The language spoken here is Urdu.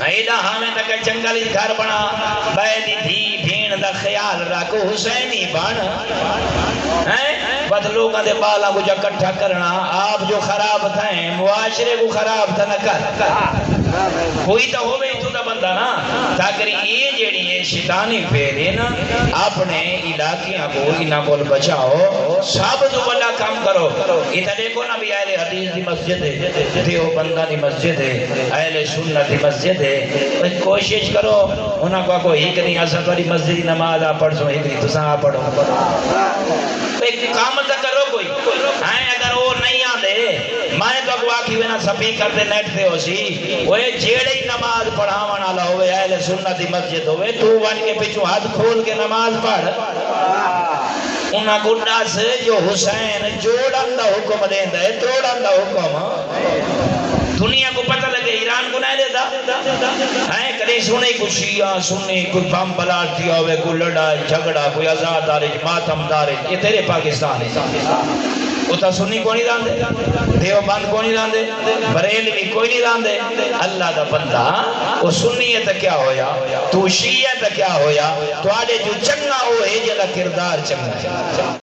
ایڈا ہمیں تک جنگل گھر بنا بیدی دھی بھین دا خیال رکھو حسینی بن بد لوگاں دے بالا کو جا کٹھا کرنا آپ جو خراب تھائیں معاشرے کو خراب تھا نہ کر کوئی تو ہوئے تو دا بندہ نا تاکہ یہ جیڑی ہے شیطانی پھیلے نا اپنے علاقیاں کو انہاں کو بچاؤ سب جو بڑا کام کرو ادھا دیکھو نا بھی اہل حدیث دی مسجد ہے دیو بندہ دی مسجد ہے اہل سنت دی مسجد ہے کوشش کرو انہاں کو کوئی ایک نہیں آسا والی مسجد دی نماز آپ پڑھ سو ایک نہیں تو ساں آپ پڑھو ایک کام تا کرو کوئی اگر وہ نہیں آدھے میں تو اگوا کی وینا سپی کرتے نیٹ دے ہو سی وہ جیڑے ہی نماز پڑھا منا ہوئے اہل سنت دی مسجد ہوئے تو ون کے پیچھو ہاتھ کھول کے نماز پڑھ انہاں کو ڈاس جو حسین جوڑن دا حکم دیندا ہے توڑن دا حکم دنیا کو پتہ لگے ایران کو نہیں دیتا ہے کدی سنے کوئی شیعہ سنی کوئی بم بلار دیا ہوئے کوئی لڑائی جھگڑا کوئی آزاد دارے ماتم دارے یہ تیرے پاکستان ہے اتھا سنی کو نہیں راندے دیوبند کو نہیں راندے بریلوی کوئی نہیں راندے اللہ دا بندہ وہ سنی ہے تا کیا ہویا تو شیعہ ہے تا کیا ہویا تو آڑے جو چنگا ہوئے جلا کردار چنگا ہے